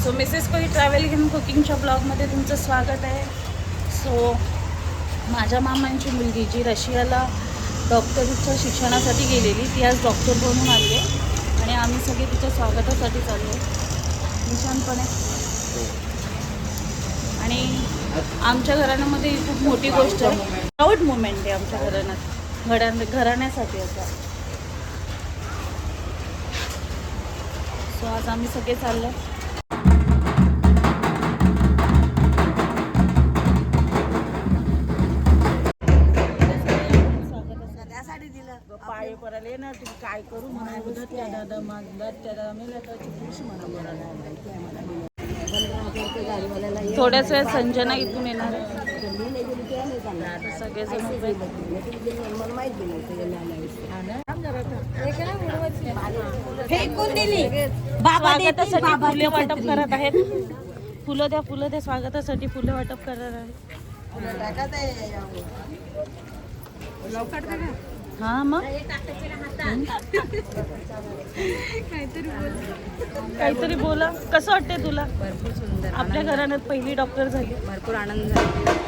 So Mrs कोई travel in कुकिंगच्या ब्लॉगमध्ये तुमचं स्वागत आहे. सो माझ्या मामांची मुलगी जी रशियाला डॉक्टरीच्या शिक्षणासाठी गेलेली ती आज डॉक्टर बनून आली आहे आणि आम्ही सगळे तिच्या स्वागतासाठी चाललो आहे निशांतपणे. आणि आमच्या घराण्यामध्ये ही खूप मोठी गोष्ट आहे, प्राऊड मुमेंट आहे आमच्या घराण्यासाठी असा. सो आज आम्ही सगळे चाललो. पाय पडाले ना तुम्ही काय करू म्हणा त्या दादा माझा त्या दादा मेला त्याची खुश म्हणा. थोड्याच वेळ संजना इथून येणार सगळेजण स्वागतासाठी फुले वाटप करत आहेत. फुलं द्या स्वागतासाठी फुले वाटप करत आहेत. हा मग काहीतरी बोला. कसं वाटतंय तुला? भरपूर सुंदर. आपल्या घराण्यात पहिली डॉक्टर झाली, भरपूर आनंद झाला.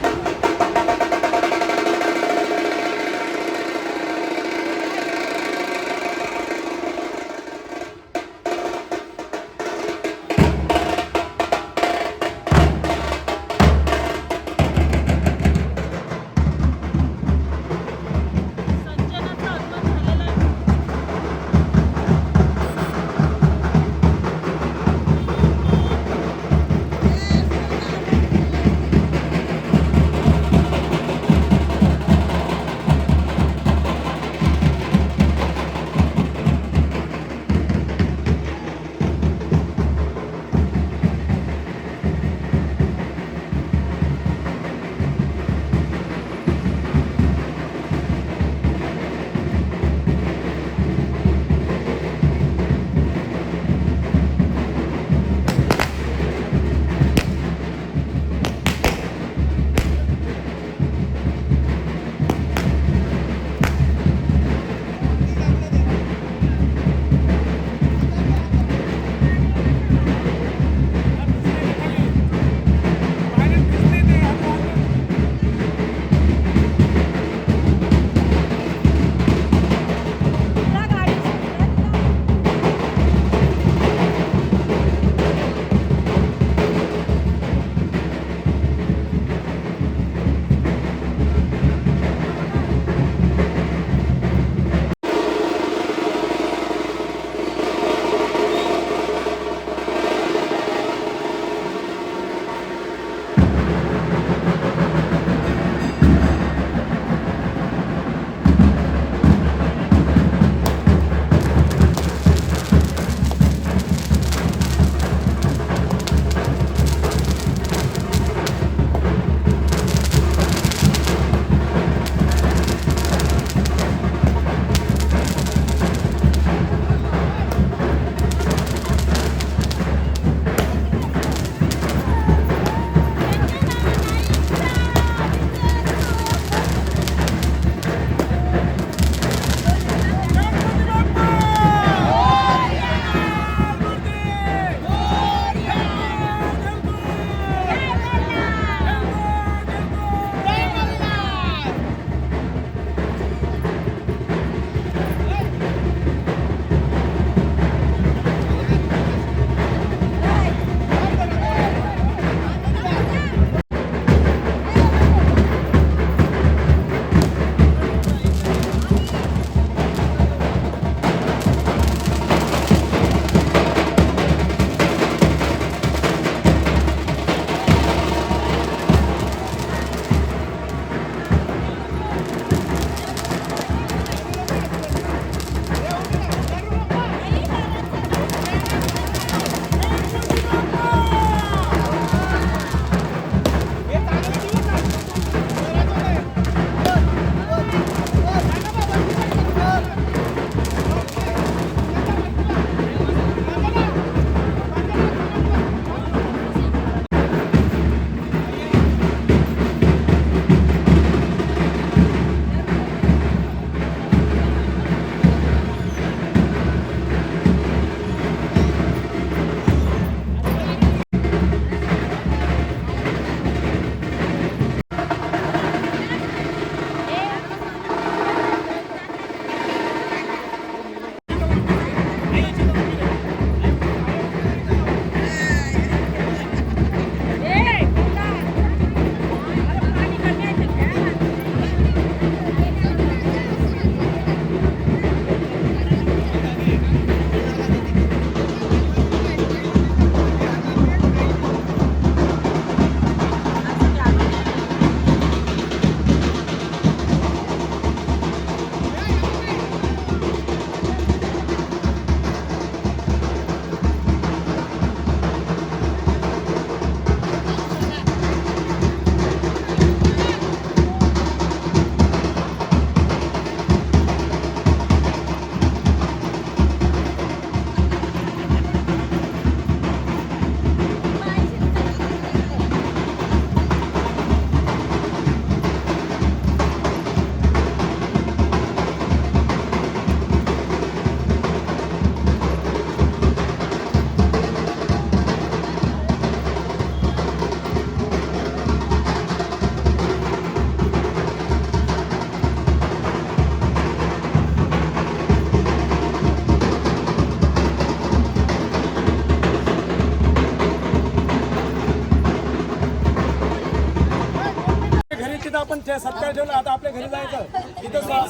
आपण सत्कार ठेवला, आता आपल्या घरी जायचं. इथं सत्कार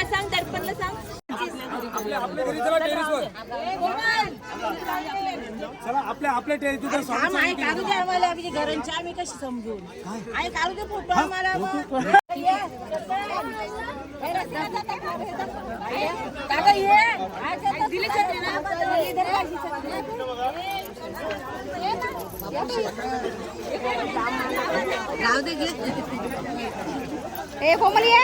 सांग दर्पणला सांग आपल्या घरी चला टेरेसवर. चला आपल्या टेरेस तिथं स्वागत काढू दे आम्हाला आमची घरांची आम्ही कशी समजून आई काढू दे फोटो आम्हाला काका ये दिली छत्री ना राहू दे घे ए कोमल ये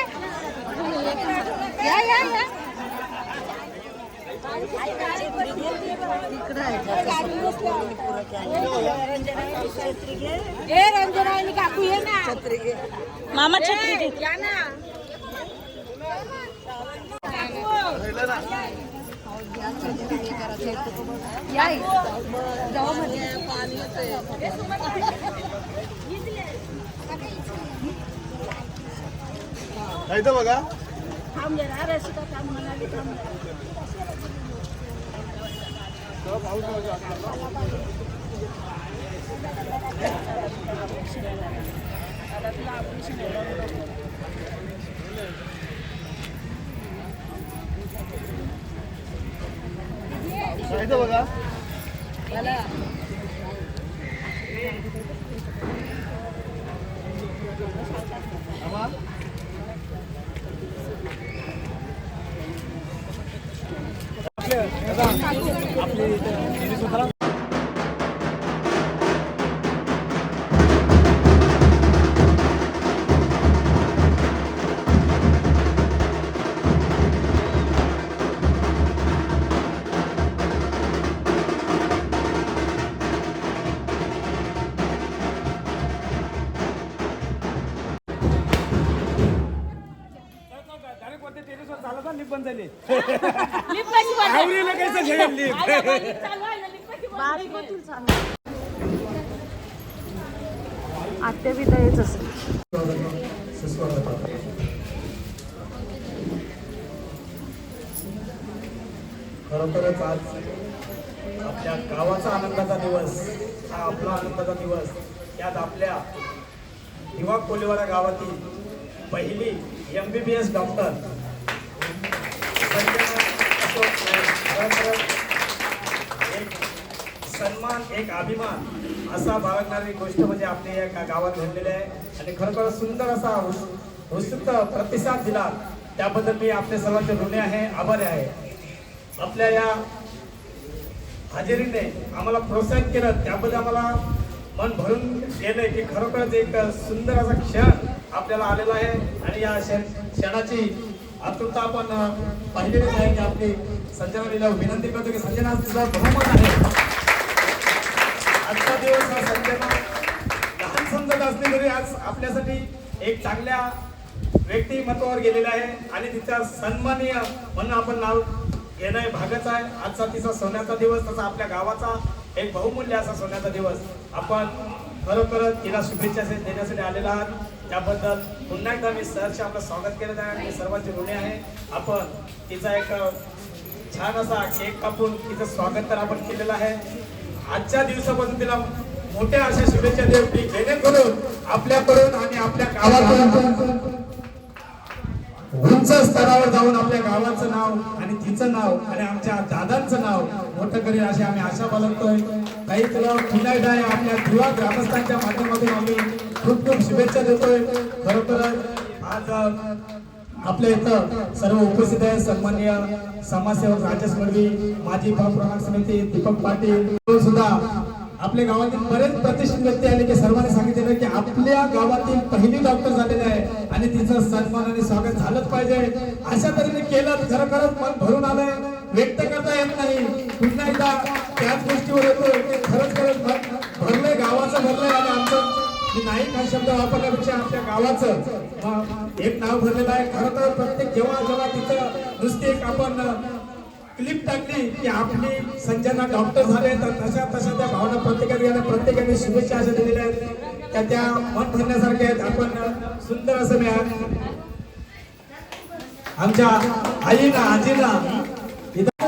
या रंजना काकू ये ना मामा छत्री घे. या ना बघा. थांब जरा रसिका थांब म्हणाली थांब बघा. बंद झाली. आवडीला कायचं झेडेल लिफ्ट. बारीक होतील चालू. आत्या बी तर येत असेल. खरोखरच आज आपल्या गावाचा आनंदाचा दिवस, हा आपला आनंदाचा दिवस. यात आपल्या दिवा कोलीवाडा गावातील पहिली MBBS डॉक्टर एक सन्मान, एक अभिमान असा बाळगणारी गोष्ट म्हणजे आपल्या या गावात घडलेली आहे. आणि खरोखर सुंदर असा उत्सुक प्रतिसाद दिला, त्याबद्दल मी आपल्या सर्वांचे ऋणी आहे, आभारी आहे. आपल्या या हजेरीने आम्हाला प्रोत्साहित केलं, त्याबद्दल आम्हाला मन भरून गेलंय की खरोखरच एक सुंदर असा क्षण आपल्याला आलेला आहे. आणि या क्षणाची आतुरता आपण पाहिलेलीच आहे की आपली संजनाला विनंती करतो की संजना तुझा बहुमत आहे. आजचा दिवस हा संजना लहान समजत असली तरी आज आपल्यासाठी एक चांगल्या व्यक्तिमत्वावर गेलेला आहे आणि तिचा सन्माननीय म्हणून आपण नाव घेणं हे भागच आहे. आजचा तिचा सोन्याचा दिवस, तसा आपल्या गावाचा एक बहुमूल्य असा सोन्याचा दिवस. आपण खरोखरच तिला शुभेच्छा देण्यासाठी आलेला आहात, त्याबद्दल पुन्हा एकदा मी सरचे आपलं स्वागत केलं आहे आणि सर्वांचे ऋणी आहे. आपण तिचा एक छान असा केक कापून तिचं स्वागत तर आपण केलेलं आहे. आजच्या दिवसापासून तिला मोठ्या अशा शुभेच्छा देऊ की जेणेकरून आपल्याकडून आणि आपल्या गावाकडून उंच स्तरावर जाऊन आपल्या गावाचं नाव आणि तिचं नाव आणि आमच्या दादांचं नाव मोठं करेल अशी आम्ही आशा बाळगतोय. काही तुला पुन्हा एकदा आपल्या दिवा ग्रामस्थांच्या माध्यमातून आम्ही खूप खूप शुभेच्छा देतोय. खरोखर आज आपल्या इथं सर्व उपस्थित आहे सन्माननीय समाजसेवक राजेश मडवी, माजी प्रमुख समिती दीपक पाटील सुद्धा आपल्या गावातील बरेच प्रतिष्ठित व्यक्ती आले की सर्वांनी सांगितलेलं की आपल्या गावातील पहिली डॉक्टर झालेले आहे आणि तिचं सन्मान आणि स्वागत झालंच पाहिजे. अशा तऱ्हेने केलं खरोखरच मन भरून आलंय, व्यक्त करता येत नाही. पुन्हा एकदा त्याच गोष्टीवर येतो की खरंच मन भरलंय, गावाचं भरलंय आणि आमचं नाही हा शब्द वापरण्यापेक्षा आपल्या गावाचं एक नाव भरलेलं आहे. खरं तर प्रत्येक जेव्हा तिचं नुसती एक आपण क्लिप टाकली की आपली संजना डॉक्टर झाले, तर तशा त्या भावना प्रत्येकाने शुभेच्छा अशा दिलेल्या आहेत त्या मन भरण्यासारख्या आहेत. आपण सुंदर असं मिळालं आमच्या आईला आजीला इथं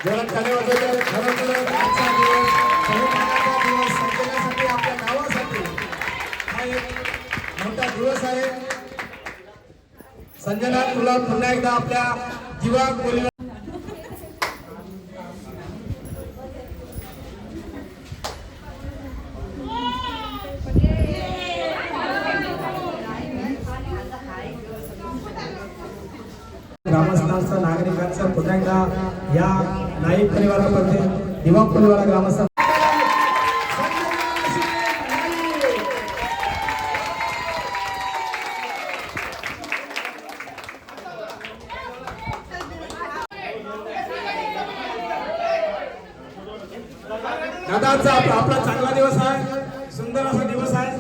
जोरात ताली वाजवतो. खरोखर आजचा दिवस बहुमानाचा दिवस संचलनासाठी आपल्या गावासाठी हा एक मोठा दिवस आहे. संजना तुला पुन्हा एकदा आपल्या जीवा बोलीला ग्रामस्थांचं नागरिकांचं पुन्हा एकदा या नाईक परिवारामध्ये दिवा परिवारा ग्रामस्थ दादाचा आपला चांगला दिवस आहे. सुंदर असा दिवस आहे.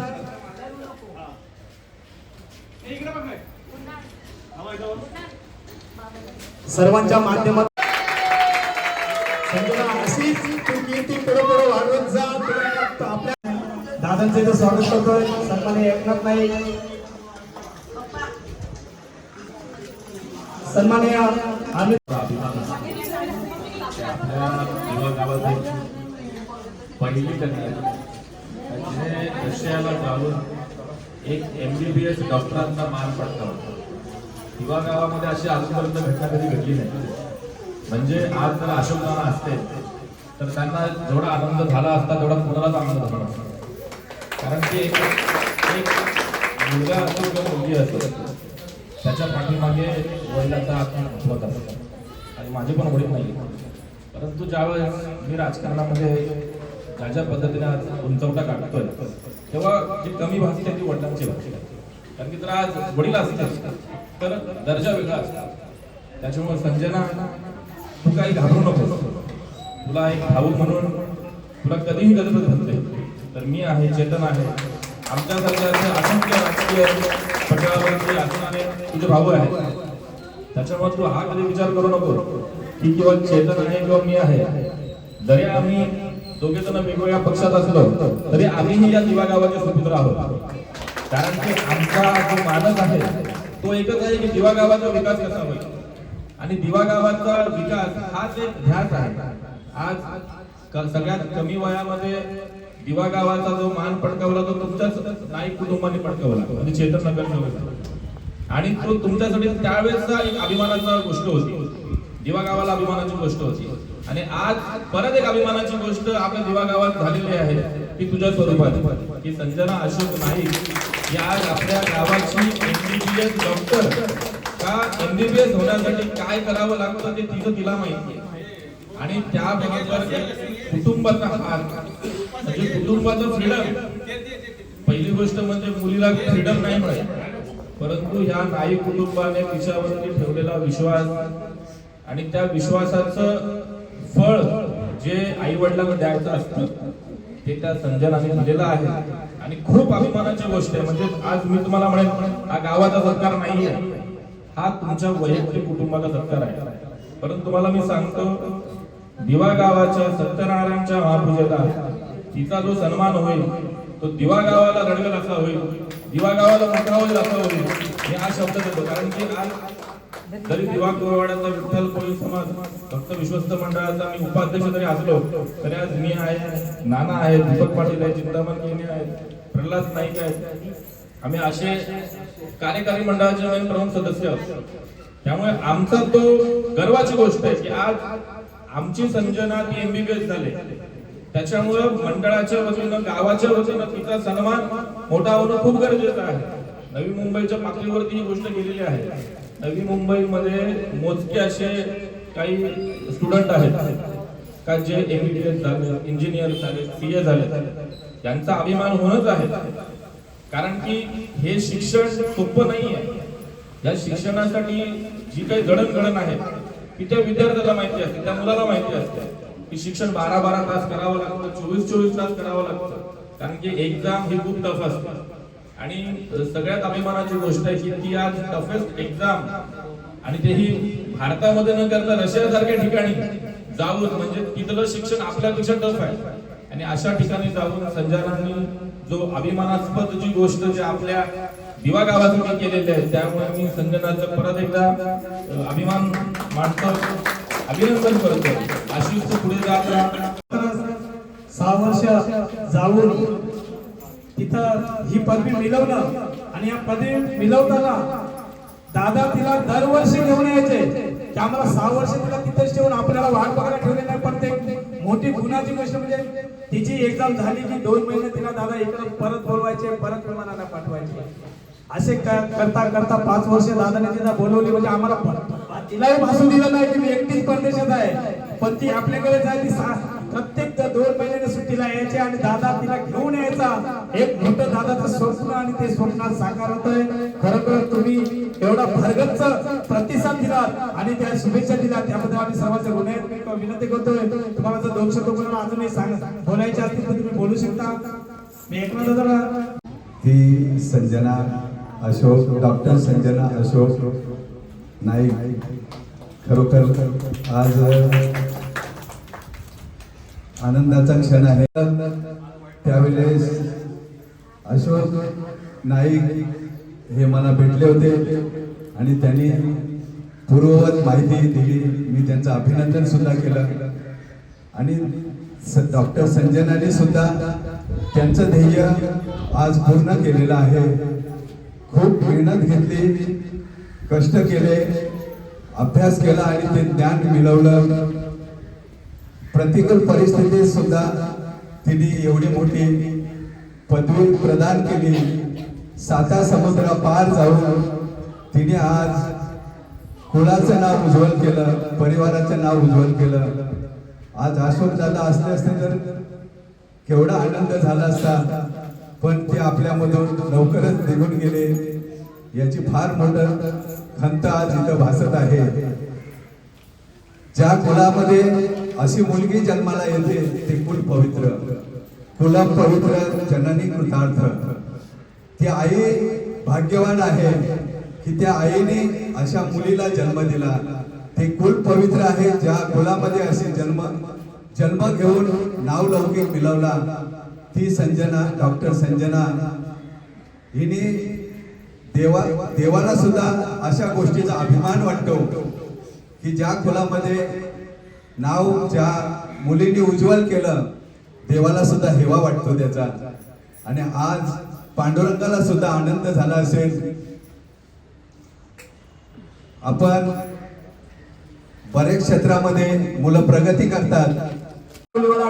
सर्वांच्या माध्यमात संजना अशीच तू कीर्ती पुढे पुढे वाढवत जा. तुला आपल्या दादांचे इथं स्वागत करतोय सन्माननीय एकनाथ नाईक, सन्माननीय आम्ही पहिली कन्या म्हणजे रशियाला जाऊन एक MBBS डॉक्टरांचा मान पटकावला. दिवा गावामध्ये अशी आजपर्यंत घटना कधी घडली नाही. म्हणजे आज जर अशोक नाना असते तर त्यांना जेवढा आनंद झाला असता तेवढा कुणालाच आनंद झाला असता. कारण की एक मुलगा असो किंवा मुलगी असो त्याच्या पाठीमागे वडिलांचा आत्महत्वत असतो. आणि माझे पण वडील नाही, परंतु ज्यावेळेस मी राजकारणामध्ये ज्या पद्धतीने आज उंचवटा काढतोय तेव्हा जी कमी भासते ती वडिलांची भाषा. कारण की जर आज वडील असते तर दर्जा वेगळा असतो. त्याच्यामुळे संजना तू काही घाबरू नको. तुला एक भाऊ म्हणून तुला कधीही गरज घडते तर मी आहे, चेतन आहे, आमच्यासारख्या असंख्य राजकीय पटलावरती असणारे तुझे भाऊ आहे. त्याच्यामुळे तू हा कधी विचार करू नको की किंवा चेतन आहे किंवा मी आहे. जरी आम्ही दोघे जण वेगवेगळ्या पक्षात असलो तरी आम्हीही या दिवा गावाचे सुपुत्र आहोत. कारण की आमचा जो मानस आहे तो एकच आहे की दिवा गावाचा विकास कसा होईल. आणि दिवा गावाचा विकास हाच एक ध्यास आहे. आज सगळ्यात कमी वयामध्ये दिवा गावाचा जो मान पटकावला तो तुमच्याच नाईक कुटुंबाने पटकावला म्हणजे चेतन नगरसेवक. आणि तो तुमच्यासाठी त्यावेळेसचा एक अभिमानाची गोष्ट होती. दिवा गावाला अभिमानाची गोष्ट होती. आणि आज परत एक अभिमानाची गोष्ट आपल्या दिवा गावात झालेली आहे ती तुझ्या स्वरूपात की संजना अशोक नाईक ही आज आपल्या गावाची MBBS डॉक्टर. का MBBS होण्यासाठी काय करावं लागतं ते तिला माहिती आहे. आणि त्याबरोबर कुटुंबाचा हात म्हणजे कुटुंबाचं फ्रीडम. पहिली गोष्ट म्हणजे मुलीला फ्रीडम नाही मिळत, परंतु ह्या नाईक कुटुंबाने तिच्यावरती ठेवलेला विश्वास आणि त्या विश्वासाचं फळ जे आई वडिलांना द्यायचं असतं ते त्या संजनाने दिलेलं आहे. आणि खूप अभिमानाची गोष्ट आहे. म्हणजे आज मी तुम्हाला म्हणेन हा गावाचा सत्कार नाहीये, हा तुमच्या वैयक्तिक कुटुंबाचा सत्कार आहे. परंतु तुम्हाला मी सांगतो दिवा गावाच्या सत्यनारायणच्या महापूजेला तिचा जो सन्मान होईल तो दिवा गावाला रडवेल असा होईल, दिवा गावाला मोठा होईल असा होईल मी हा शब्द देतो. कारण की आज जरी दिवा कोरवाड्याचा विठ्ठल कोळी समाज भक्त विश्वस्त मंडळाचा मी उपाध्यक्ष जरी असलो तरी आज मी आहे, नाना आहे, दीपक पाटील आहे, चिंतामण केने आहेत, प्रल्हाद नाईक आहेत. आम्ही असे कार्यकारी मंडळाचे नवीन प्रमुख सदस्य आहोत. त्यामुळे आमचा तो गर्वाची गोष्ट आहे की आज आमची संजना ती MBBS झाले. त्याच्यामुळे मंडळाच्या वतीनं गावाच्या वतीनं तिचा सन्मान मोठा होणं खूप गरजेचं आहे. नवी मुंबईच्या पातळीवरती ही गोष्ट गेलेली आहे. नवी मुंबईमध्ये मोजके असे काही स्टुडंट आहेत का जे MBBS झाले, इंजिनियर झाले, CA झाले. यांचा अभिमान होणंच आहे. कारण की हे शिक्षण सोपं नाहीये. या शिक्षणासाठी जी काही जडणघडण आहे ती त्या विद्यार्थ्याला माहिती असते, त्या मुलाला माहिती असते की शिक्षण 12-12 तास करावं लागतं, 24-24 तास करावं लागतं. कारण की एक्झाम ही खूप टफ असते. आणि सगळ्यात अभिमानाची गोष्ट आहे की ती आज टफेस्ट एक्झाम आणि तेही भारतामध्ये न करता रशियासारख्या ठिकाणी जाऊन म्हणजे तिथलं शिक्षण आपल्यापेक्षा टफ आहे. आणि अशा ठिकाणी जाऊन संजनांनी जो अभिमानास्पद जी गोष्ट जी आपल्या दिवा गावासाठी केलेली आहे त्यामुळे मी संजनाचं परत एकदा अभिमान मानतो. अभिनंदन करतो. आशिषचं पुढे जात राहा. 6 वर्ष जाऊन तिथं ही पदवी मिळवलं आणि या पदवी मिळवताना दादा तिला दरवर्षी घेऊन यायचे की आम्हाला 6 वर्ष तिला तिथेच ठेवून आपल्याला वाट बघायला ठेवले नाही. पण ते मोठी गुणाची गोष्ट म्हणजे तिची एक्झाम झाली की 2 महिने तिला दादा इकडे परत बोलवायचे, परत विमानाला पाठवायचे. असे करता करता 5 वर्ष दादाने तिला बोलवली. म्हणजे आम्हाला तिलाही भासू दिलं नाही की मी एकटीच परदेशात आहे, पण ती आपल्याकडे जाय. ती प्रत्येक 2 महिन्याने सुट्टीला यायचे आणि दादा तिला घेऊन यायचा. एक मोठं दादाचं स्वप्न आणि ते स्वप्नात साकार होतंय. खरोखर तुम्ही एवढा भरगच्च प्रतिसाद दिलात आणि त्या शुभेच्छा दिल्या त्याबद्दल आम्ही सर्वांचे ऋणी विनंती करतोय. तुम्हाला जर 2 शब्द कोणाला अजूनही बोलायचे असतील तर तुम्ही बोलू शकता. मी एकनाथ दादा ही संजना अशोक, डॉक्टर संजना अशोक नाईक, खरोखर आज आनंदाचा क्षण आहे. त्यावेळेस अशोक नाईक हे मला भेटले होते आणि त्यांनी पूर्ववत माहिती दिली. मी त्यांचं अभिनंदन सुद्धा केलं आणि डॉक्टर संजनाने सुद्धा त्यांचं ध्येय आज पूर्ण केलेलं आहे. खूप मेहनत घेतली, कष्ट केले, अभ्यास केला आणि ते ज्ञान मिळवलं. प्रतिकूल परिस्थितीत सुद्धा तिने एवढी मोठी पदवी प्रदान केली. 7 समुद्र पार जाऊन तिने आज कुळाचं नाव उज्ज्वल केलं, परिवाराचं नाव उज्ज्वल केलं. आज अशोक दादा असते तर केवढा आनंद झाला असता, पण ते आपल्यामधून लवकरच निघून गेले. याची फार मोठं खंत आज इथं भासत आहे. ज्या कुळामध्ये अशी मुलगी जन्माला येते ते कुल पवित्र, कुलम पवित्र जननी कृतार्थ. ती आई भाग्यवान आहे की त्या आईने अशा मुलीला जन्म दिला. ते कुल पवित्र आहे ज्या कुलामध्ये असे जन्म घेऊन नाव लौकिक मिळवला. ती संजना, डॉक्टर संजना हिने देवाला सुद्धा अशा गोष्टीचा अभिमान वाटतो की ज्या कुलामध्ये नाव ज्या मुलींनी उज्ज्वल केलं, देवाला सुद्धा हेवा वाटतो त्याचा. आणि आज पांडुरंगाला सुद्धा आनंद झाला असेल. आपण बरेच क्षेत्रामध्ये मुलं प्रगती करतात.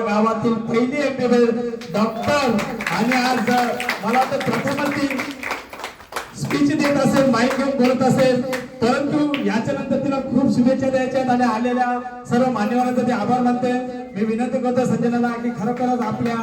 गावातील पहिली MBBS डॉक्टर आणि आज मला तर प्रथमच ती स्पीच देत असेल, माईक घेऊन बोलत असेल. परंतु याच्यानंतर तिला खूप शुभेच्छा द्यायच्या आणि आलेल्या सर्व मान्यवरांचे आभार मानते. मी विनंती करतो संजनाला की खरोखरच आपल्या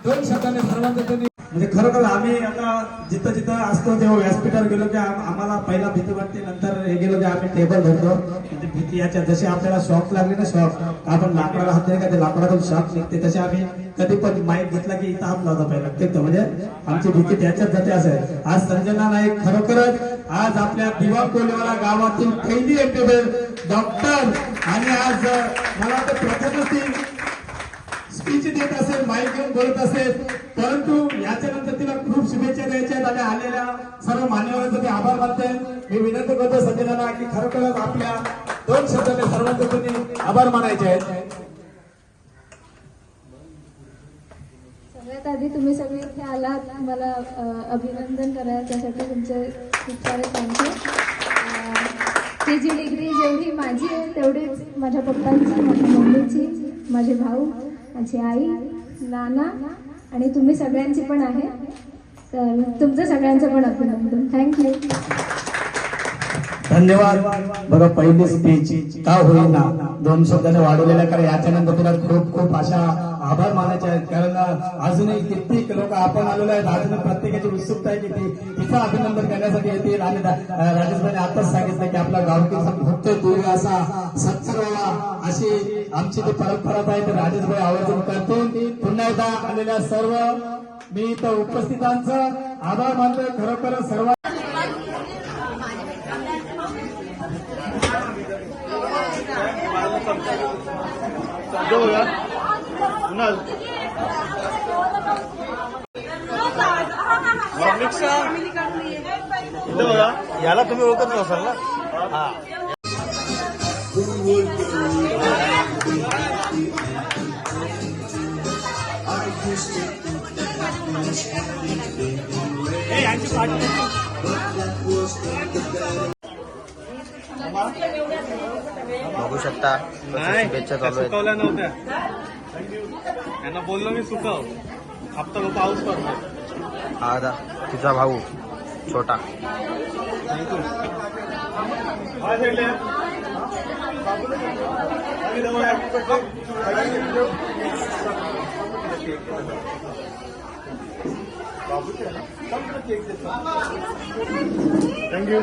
2 शब्दाने सर्वांचं म्हणजे खरोखर आम्ही आता जिथं जिथं असतो तेव्हा व्यासपीठावर गेलो की आम्हाला पहिला भीती वाटते, नंतर हे गेलो की आम्ही टेबल धरतो. म्हणजे भीती याच्या जशी आपल्याला शॉक लागली ना, शॉक आपण लाकडाला हात दिला का ते लाकडातून शॉक निघते, तसे आम्ही कधी पण माईक घेतला की इथं हात लावता पहिला टेकतो. म्हणजे आमची भीती त्याच्यात जाते असेल. आज संजना नाईक खरोखरच आज आपल्या दिवा कोलेवाला गावातील पहिली MBBS डॉक्टर आणि आज मला तर प्रथमच ती स्पीच देत असेल, माईक घेऊन बोलत असेल. परंतु याच्यानंतर तिला खूप शुभेच्छा द्यायच्या आणि आलेल्या सर्व मान्यवरांचे ते आभार मानते. मी विनंती करतो संजनाला की खरोखरच आपल्या 2 शब्दाने सर्वांचे तुम्ही आभार मानायचे आहेत. सगळ्यात आधी तुम्ही सगळे इथे आलात, मला अभिनंदन करा त्यासाठी तुमचे खूप सारे थँक्यू. ही जी डिग्री जेवढी माझी आहे तेवढीच माझ्या पप्पांची, माझ्या मम्मीची, माझे भाऊ, माझी आई, नाना आणि तुम्ही सगळ्यांची पण आहे. तर तुमचं सगळ्यांचं पण अभिनंदन. थँक्यू. धन्यवाद. बघा पहिली स्पीच का होईना 2 शब्दाने वाढवलेल्या, कारण याच्यानंतर तुला खूप खूप अशा आभार मानायचे आहेत. कारण अजूनही कित्येक लोक आपण आलेले आहेत, अजून प्रत्येकाची उत्सुकता आहे की तिचं अभिनंदन करण्यासाठी येतील. आणि राजेशभाईने आताच सांगितलं की आपला गावकीचा भक्त दीर्घ असा सत्सर्वा अशी आमची ती परंपरा आहे. तर राजेशभाई आवर्जून करतील. पुन्हा एकदा आलेल्या सर्व मी इथं उपस्थितांचं आभार मानतोय. खरोखर सर्व याला तुम्ही ओळखत नसाल ना. बघू शकता कसं शुभेच्छा चालू आहेत. सुकवल्या नव्हत्या. त्यांना बोललो मी सुकव. हप्ता पाऊस पडतो. हा आता तिचा भाऊ छोटा. थँक्यू.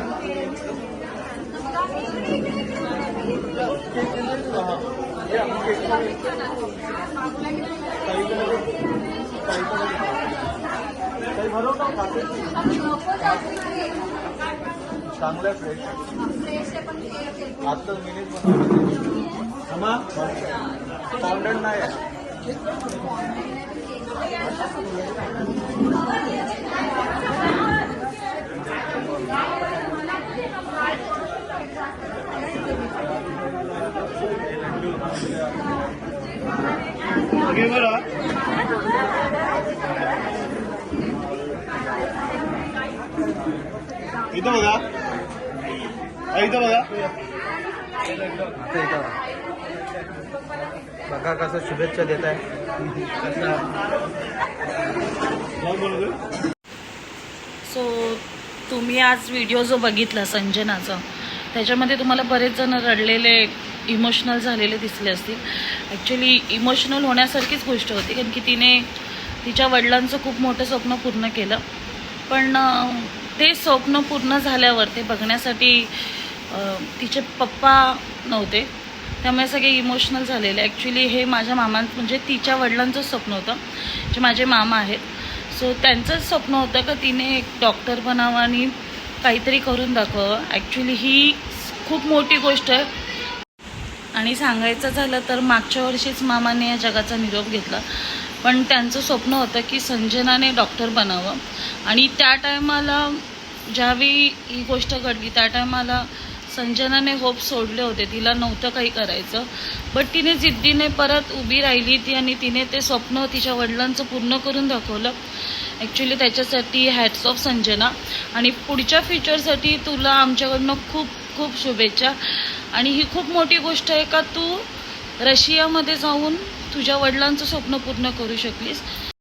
चांगलं फ्रेश आता मिनिट फाउंडेड नाही आहे. इथं बघा, इथं बघा. आता इथं बघा कसं शुभेच्छा देत आहे. सो तुम्ही आज व्हिडिओ जो बघितला संजनाचा, त्याच्यामध्ये तुम्हाला बरेच जण रडलेले, इमोशनल झालेले दिसले असतील. ॲक्च्युली इमोशनल होण्यासारखीच गोष्ट होती, कारण की तिने तिच्या वडिलांचं खूप मोठं स्वप्न पूर्ण केलं. पण ते स्वप्न पूर्ण झाल्यावर ते बघण्यासाठी तिचे पप्पा नव्हते, त्यामुळे सगळे इमोशनल झालेले. ॲक्च्युली हे माझ्या म्हणजे तिच्या वडिलांचं स्वप्न होतं, जे माझे मामा आहेत. सो त्यांचंच स्वप्न होतं का तिने एक डॉक्टर बनावं आणि काहीतरी करून दाखवावं. ॲक्च्युली ही खूप मोठी गोष्ट आहे. आणि सांगायचं झालं तर मागच्या वर्षीच मामाने या जगाचा निरोप घेतला, पण त्यांचं स्वप्न होतं की संजनाने डॉक्टर बनावं. आणि त्या टायमाला ज्यावेळी ही गोष्ट घडली त्या टायमाला संजनाने होप सोडले होते, तिला नव्हतं काही करायचं. बट तिने जिद्दीने परत उभी राहिली ती, आणि तिने ते स्वप्न तिच्या वडिलांचं पूर्ण करून दाखवलं. ॲक्च्युली त्याच्यासाठी हॅट्स ऑफ संजना. आणि पुढच्या फ्युचरसाठी तुला आमच्याकडनं खूप खूप शुभेच्छा. आणि ही खूप मोठी गोष्ट आहे का तू रशियामध्ये जाऊन तुझ्या वडिलांचं स्वप्न पूर्ण करू शकलीस.